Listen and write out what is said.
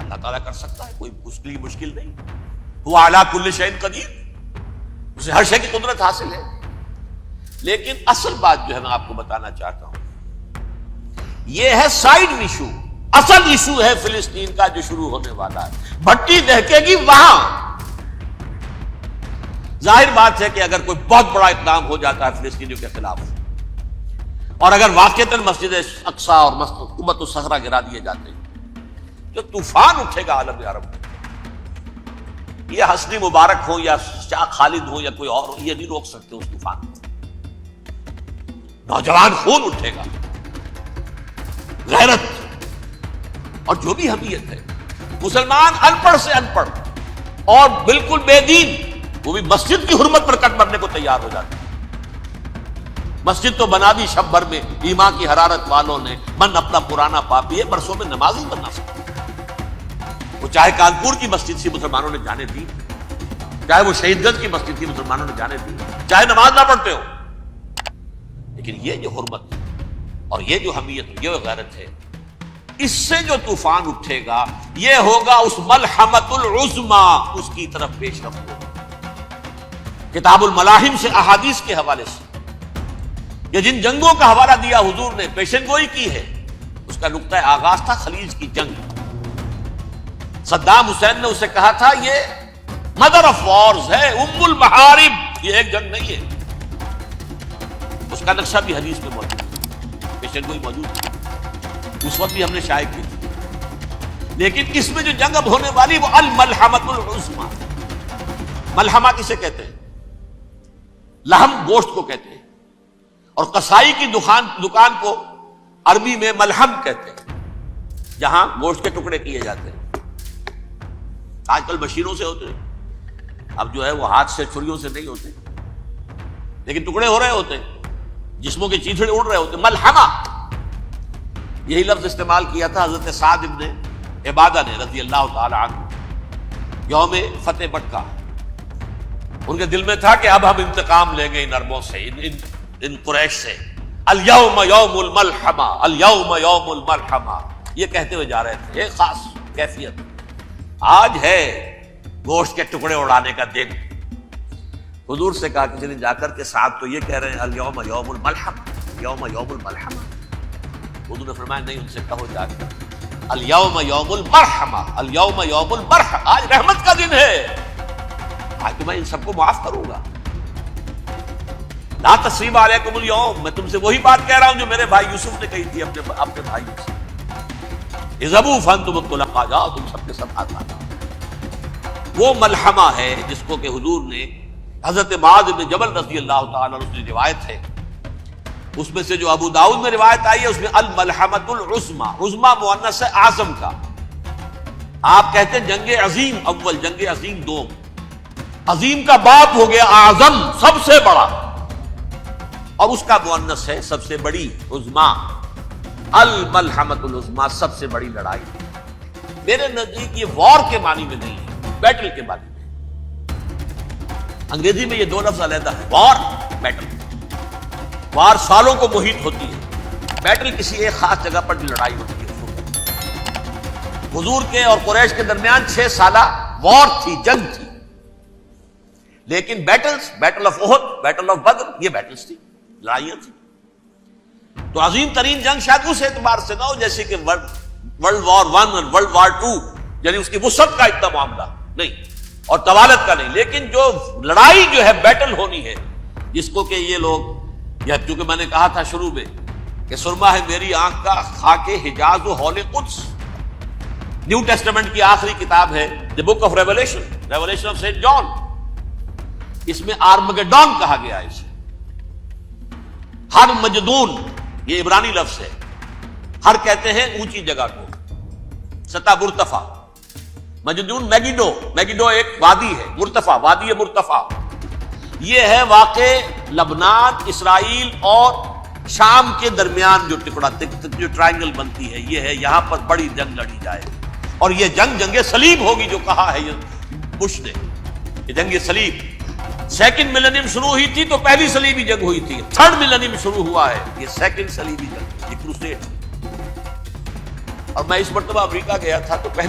اللہ تعالیٰ کر سکتا ہے، کوئی اس کے لیے مشکل نہیں. وہ اعلیٰ کل شیء قدیر، اسے ہر شے کی قدرت حاصل ہے. لیکن اصل بات جو ہے میں آپ کو بتانا چاہتا ہوں، یہ ہے سائیڈ ایشو. اصل ایشو ہے فلسطین کا جو شروع ہونے والا ہے. بھٹی دہکے گی وہاں. ظاہر بات ہے کہ اگر کوئی بہت بڑا اقدام ہو جاتا ہے فلسطینیوں کے خلاف، اور اگر واقعتاً مسجد اقصی اور قبۃ الصخرہ گرا دیے جاتے ہیں، جو طوفان اٹھے گا عالم عرب میں، یہ حسنی مبارک ہو یا شاہ خالد ہو یا کوئی اور ہو، یہ نہیں روک سکتے اس طوفان کو. نوجوان خون اٹھے گا، غیرت اور جو بھی حمیت ہے. مسلمان ان پڑھ سے ان پڑھ اور بالکل بے دین، وہ بھی مسجد کی حرمت پر کٹ مرنے کو تیار ہو جاتے ہیں. مسجد تو بنا دی شب بھر میں ایمان کی حرارت والوں نے، من اپنا پرانا پاپی ہے، برسوں میں نماز ہی بنا سکتا. وہ چاہے کانپور کی مسجد تھی مسلمانوں نے جانے دی، چاہے وہ شہید گنج کی مسجد تھی مسلمانوں نے جانے دی، چاہے نماز نہ پڑھتے ہو. لیکن یہ جو حرمت اور یہ جو حمیت، یہ غیرت ہے، اس سے جو طوفان اٹھے گا یہ ہوگا اس ملحمۃ العظمی، اس کی طرف پیش رفت ہوگا. کتاب الملاحم سے احادیث کے حوالے سے یہ جن جنگوں کا حوالہ دیا حضور نے، پیشن گوئی کی ہے، اس کا نقطہ آغاز تھا خلیج کی جنگ. صدام حسین نے اسے کہا تھا یہ مدر آف وارز ہے، ام المحارب، یہ ایک جنگ نہیں ہے. اس کا نقشہ بھی حدیث میں موجود ہے، پیشن گوئی موجود ہے، اس وقت بھی ہم نے شائع کی تھی. لیکن اس میں جو جنگ اب ہونے والی وہ الملحمۃ العظمی. ملحمہ کسے کہتے ہیں؟ لحم گوشت کو کہتے ہیں، اور قصائی کی دکان کو عربی میں ملحم کہتے ہیں، جہاں گوشت کے ٹکڑے کیے جاتے ہیں. آج کل مشینوں سے ہوتے ہیں، اب جو ہے وہ ہاتھ سے چھریوں سے نہیں ہوتے، لیکن ٹکڑے ہو رہے ہوتے ہیں، جسموں کے چیتھڑے اڑ رہے ہوتے ہیں. ملحمہ، یہی لفظ استعمال کیا تھا حضرت سعد ابن عبادہ نے رضی اللہ تعالی عنہ یوم فتح مکہ. ان کے دل میں تھا کہ اب ہم انتقام لیں گے ان عربوں سے، ان قریش سے. الیوم یوم الملحمہ، الیوم یوم الملحمہ، یہ کہتے ہوئے جا رہے تھے. ایک خاص کیفیت، آج ہے گوشت کے ٹکڑے اڑانے کا دن. حضور سے کہا کسی نے جا کر کے ساتھ تو یہ کہہ رہے ہیں الیوم یوم الملحمہ، یوم یوم الملحمہ. حضور نے فرمایا نہیں، ان سے کہو جا کر الیوم یوم المرحمہ، الیوم یوم المرحمہ، آج رحمت کا دن ہے، آج تو میں ان سب کو معاف کروں گا. لا تثریب علیکم اليوم، میں تم سے وہی بات کہہ رہا ہوں جو میرے بھائی یوسف نے کہی تھی اپنے بھائیوں سے. اذهبوا فانتم الطلقاء، جاؤ تم سب کے سب آزاد. وہ ملحمہ ہے جس کو کہ حضور نے حضرت معاذ بن جبل رضی اللہ تعالیٰ عنہ کی روایت ہے، اس میں سے جو ابو داؤد میں روایت آئی ہے اس میں الملحمۃ العظمی، عظمی مؤنث ہے اعظم کا. آپ کہتے ہیں جنگ عظیم اول، جنگ عظیم دوم. عظیم کا باپ ہو گیا اعظم، سب سے بڑا، اور اس کا مؤنث ہے سب سے بڑی، عظمی. الملحمۃ العظمی، سب سے بڑی لڑائی. میرے نزدیک یہ وار کے معنی میں نہیں ہے، بیٹل کے معنی میں. انگریزی میں یہ دو لفظ علیحدہ ہے، وار، بیٹل. وار سالوں کو محیط ہوتی ہے، بیٹل کسی ایک خاص جگہ پر جو لڑائی ہوتی ہے. حضور کے اور قریش کے درمیان 6 سالہ وار تھی، جنگ تھی. لیکن battles, battle of Uhud, battle of Badr, یہ بیٹلز تھی، لڑائیاں تھی. تو عظیم ترین جنگ شاید اس اعتبار سے نہ ہو جیسے کہ ورلڈ وار 1 اور ورلڈ وار 2، یعنی اس کی وسعت کا اتنا معاملہ نہیں اور طوالت کا نہیں. لیکن جو لڑائی جو ہے بیٹل ہونی ہے، جس کو کہ یہ لوگ، یا چونکہ میں نے کہا تھا شروع میں کہ سرما ہے میری آنکھ کا خاک حجاز و حول قدس. نیو ٹیسٹمنٹ کی آخری کتاب ہے the book of Revelation, Revelation of Saint John. اس میں آرمگڈون کہا گیا ہے اسے. ہر مجدون، یہ عبرانی لفظ ہے. ہر کہتے ہیں اونچی جگہ کو، سطح مرتفع. مجدون میگیڈو، میگیڈو ایک وادی ہے، مرتفع، وادی مرتفع. یہ ہے واقع لبنان، اسرائیل اور شام کے درمیان جو ٹکڑا، جو ٹرائنگل بنتی ہے، یہ ہے. یہاں پر بڑی جنگ لڑی جائے، اور یہ جنگ صلیب ہوگی جو کہا ہے یہ بش نے. یہ جنگ صلیب 2nd ملینیم شروع ہوئی تھی تو پہلی صلیبی جنگ ہوئی تھی. 3rd ملینیم شروع ہوا ہے یہ 2nd صلیبی جنگ، یہ کروسیڈ. اور میں اس مرتبہ امریکہ گیا تھا تو پہلی